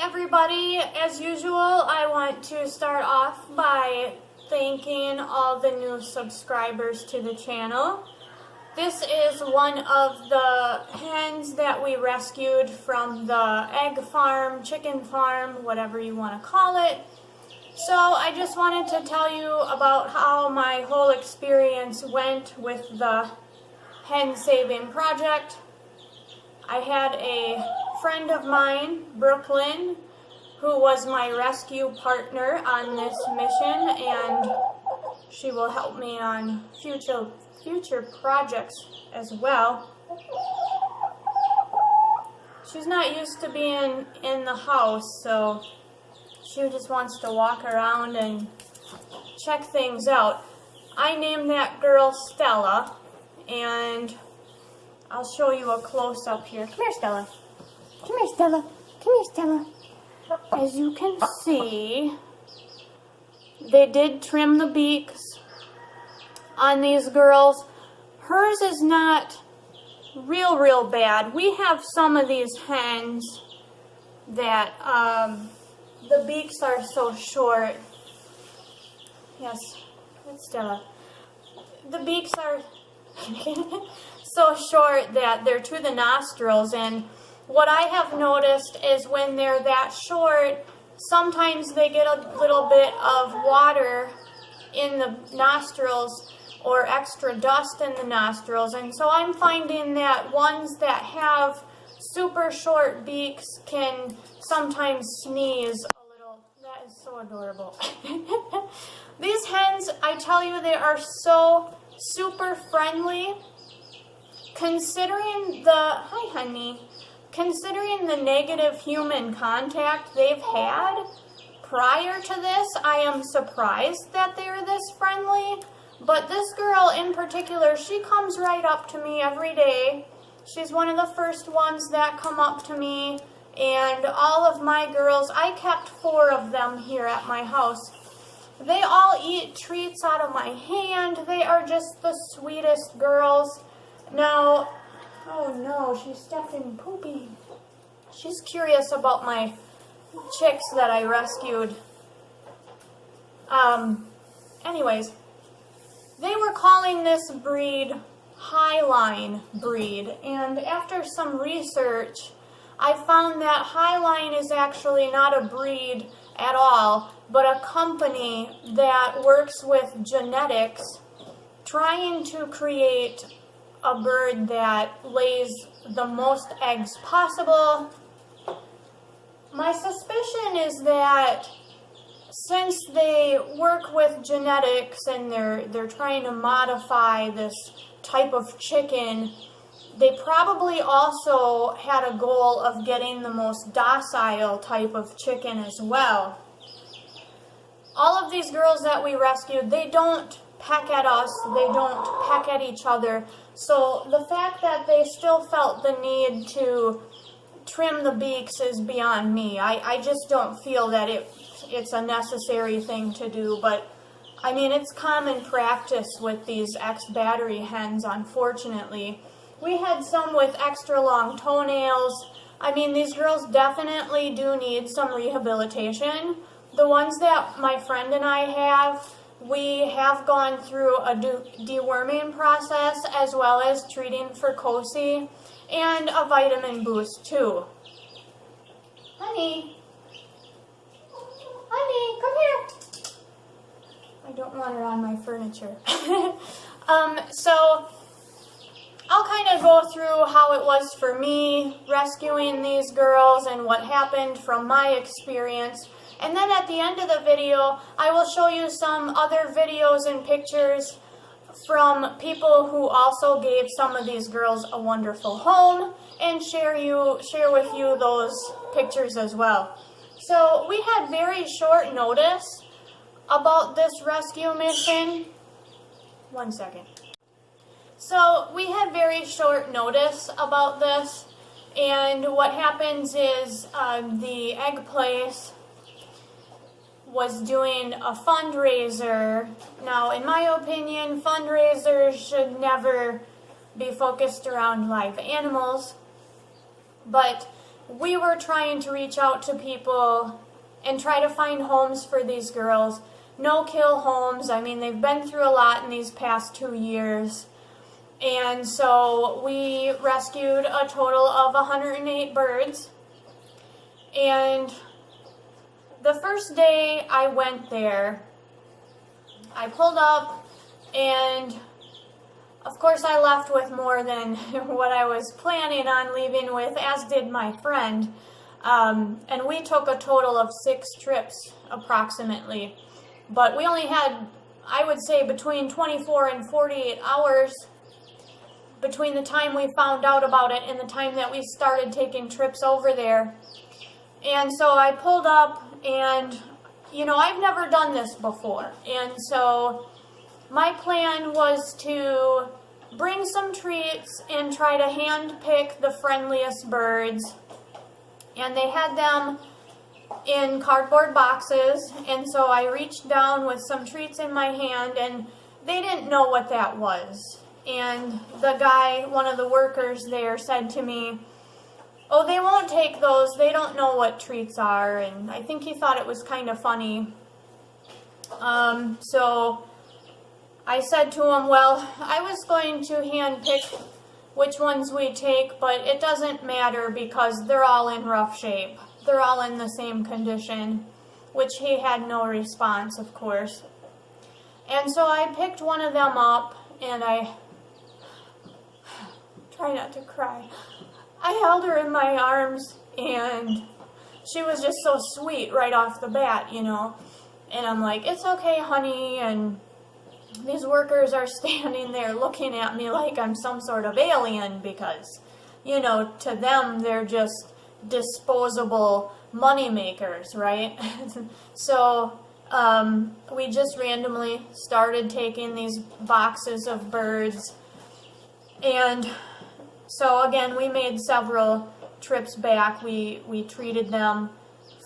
everybody. As usual, I want to start off by thanking all the new subscribers to the channel. This is one of the hens that we rescued from the egg farm, chicken farm, whatever you want to call it. So I just wanted to tell you about how my whole experience went with the hen saving project. I had a friend of mine, Brooklyn, who was my rescue partner on this mission, and she will help me on future projects as well. She's not used to being in the house, so she just wants to walk around and check things out. I named that girl Stella, and I'll show you a close-up here. Come here, Stella. Come here, Stella. Come here, Stella. As you can see, they did trim the beaks on these girls. Hers is not real bad. We have some of these hens that the beaks are so short. Yes, it's Stella. The beaks are so short that they're to the nostrils, and what I have noticed is when they're that short, sometimes they get a little bit of water in the nostrils or extra dust in the nostrils, and so I'm finding that ones that have super short beaks can sometimes sneeze a little. That is so adorable. These hens, I tell you, they are so super friendly. Considering the negative human contact they've had prior to this, I am surprised that they're this friendly. But this girl in particular, she comes right up to me every day. She's one of the first ones that come up to me, and all of my girls, I kept 4 of them here at my house. They all eat treats out of my hand. They are just the sweetest girls. Now, oh no, she stepped in poopy. She's curious about my chicks that I rescued. Anyways, they were calling this breed Highline breed, and after some research, I found that Highline is actually not a breed at all, but a company that works with genetics, trying to create a bird that lays the most eggs possible. My suspicion is that since they work with genetics and they're trying to modify this type of chicken, they probably also had a goal of getting the most docile type of chicken as well. All of these girls that we rescued, they don't peck at us, they don't peck at each other. So the fact that they still felt the need to trim the beaks is beyond me. I just don't feel that it's a necessary thing to do, but I mean, it's common practice with these ex-battery hens, unfortunately. We had some with extra long toenails. I mean, these girls definitely do need some rehabilitation. The ones that my friend and I have, we have gone through a deworming process as well as treating for COSI and a vitamin boost too. Honey, come here. I don't want her on my furniture. So I'll kind of go through how it was for me rescuing these girls and what happened from my experience. And then at the end of the video, I will show you some other videos and pictures from people who also gave some of these girls a wonderful home, and share with you those pictures as well. So we had very short notice about this rescue mission. One second. So we had very short notice about this, and what happens is the egg place was doing a fundraiser. Now, in my opinion, fundraisers should never be focused around live animals, but we were trying to reach out to people and try to find homes for these girls. No-kill homes. I mean, they've been through a lot in these past 2 years. And so we rescued a total of 108 birds. And the first day I went there, I pulled up, and of course I left with more than what I was planning on leaving with, as did my friend. And we took a total of 6 trips approximately. But we only had, I would say, between 24 and 48 hours between the time we found out about it and the time that we started taking trips over there. And so I pulled up, and, you know, I've never done this before. And so my plan was to bring some treats and try to hand pick the friendliest birds. And they had them in cardboard boxes, and so I reached down with some treats in my hand, and they didn't know what that was. And the guy, one of the workers there, said to me, "Oh, they won't take those, they don't know what treats are," and I think he thought it was kind of funny. So I said to him, well, I was going to hand pick which ones we take, but it doesn't matter because they're all in rough shape. They're all in the same condition, which he had no response, of course. And so I picked one of them up, and I try not to cry. I held her in my arms, and she was just so sweet right off the bat, you know. And I'm like, "It's okay, honey," and these workers are standing there looking at me like I'm some sort of alien because, you know, to them they're just disposable money makers, right? So we just randomly started taking these boxes of birds, and so again we made several trips back. We treated them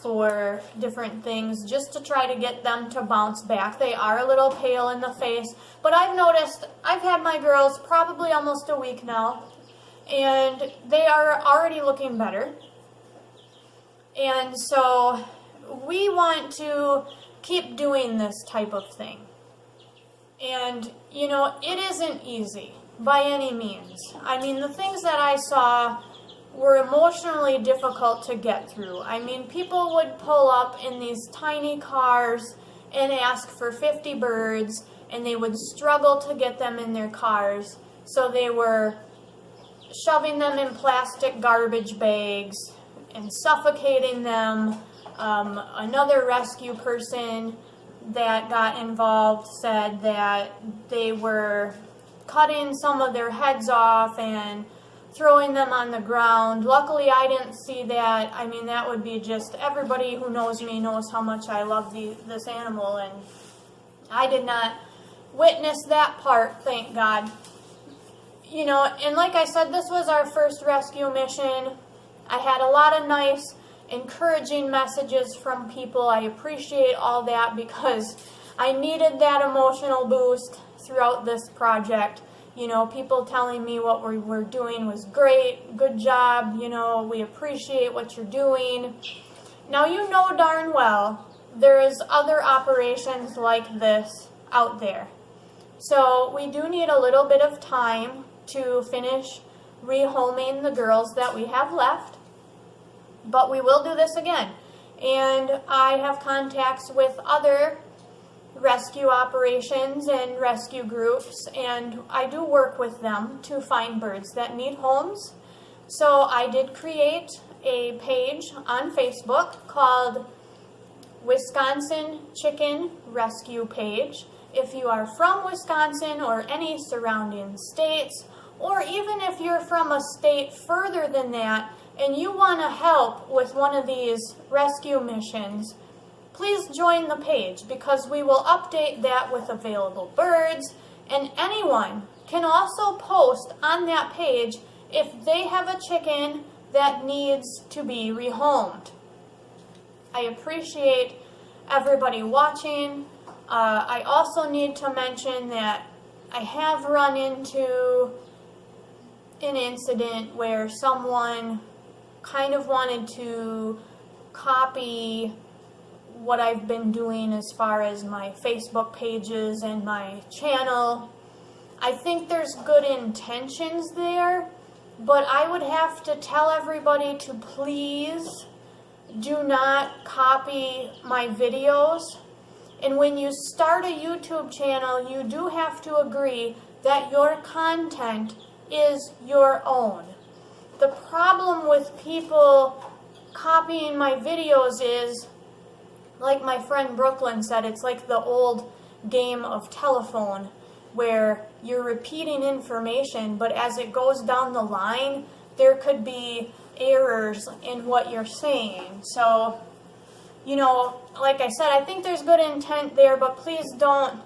for different things just to try to get them to bounce back. They are a little pale in the face, but I've noticed, I've had my girls probably almost a week now, and they are already looking better. And so we want to keep doing this type of thing. And, you know, it isn't easy by any means. I mean, the things that I saw were emotionally difficult to get through. I mean, people would pull up in these tiny cars and ask for 50 birds, and they would struggle to get them in their cars. So they were shoving them in plastic garbage bags and suffocating them. Another rescue person that got involved said that they were cutting some of their heads off and throwing them on the ground. Luckily, I didn't see that. I mean, that would be just, everybody who knows me knows how much I love this animal, and I did not witness that part, thank God. You know, and like I said, this was our first rescue mission. I had a lot of nice, encouraging messages from people. I appreciate all that because I needed that emotional boost throughout this project. You know, people telling me what we were doing was great, good job, you know, we appreciate what you're doing. Now, you know darn well there is other operations like this out there. So we do need a little bit of time to finish rehoming the girls that we have left, but we will do this again. And I have contacts with other rescue operations and rescue groups, and I do work with them to find birds that need homes. So I did create a page on Facebook called Wisconsin Chicken Rescue Page. If you are from Wisconsin or any surrounding states, or even if you're from a state further than that and you want to help with one of these rescue missions, please join the page because we will update that with available birds, and anyone can also post on that page if they have a chicken that needs to be rehomed. I appreciate everybody watching. I also need to mention that I have run into an incident where someone kind of wanted to copy what I've been doing as far as my Facebook pages and my channel. I think there's good intentions there, but I would have to tell everybody to please do not copy my videos. And when you start a YouTube channel, you do have to agree that your content is your own. The problem with people copying my videos is, like my friend Brooklyn said, it's like the old game of telephone where you're repeating information, but as it goes down the line, there could be errors in what you're saying. So, you know, like I said, I think there's good intent there, but please don't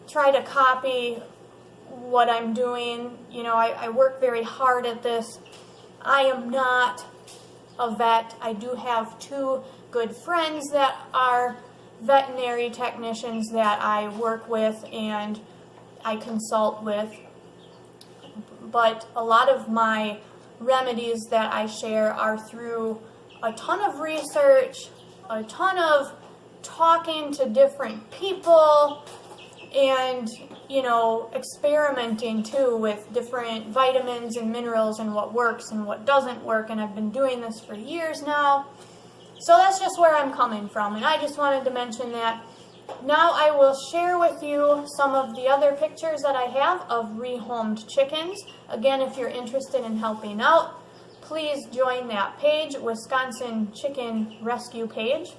try to copy what I'm doing. You know, I work very hard at this. I am not a vet. I do have 2 good friends that are veterinary technicians that I work with and I consult with. But a lot of my remedies that I share are through a ton of research, a ton of talking to different people, and, you know, experimenting too with different vitamins and minerals and what works and what doesn't work. And I've been doing this for years now. So that's just where I'm coming from, and I just wanted to mention that. Now I will share with you some of the other pictures that I have of rehomed chickens. Again, if you're interested in helping out, please join that page, Wisconsin Chicken Rescue page.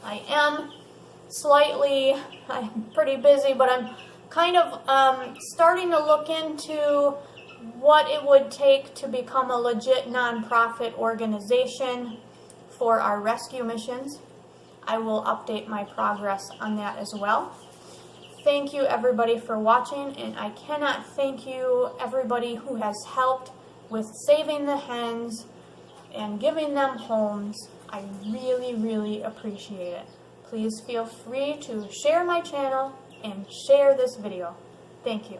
I'm pretty busy, but I'm kind of starting to look into what it would take to become a legit nonprofit organization for our rescue missions. I will update my progress on that as well. Thank you everybody for watching, and I cannot thank you everybody who has helped with saving the hens and giving them homes. I really, really appreciate it. Please feel free to share my channel and share this video. Thank you.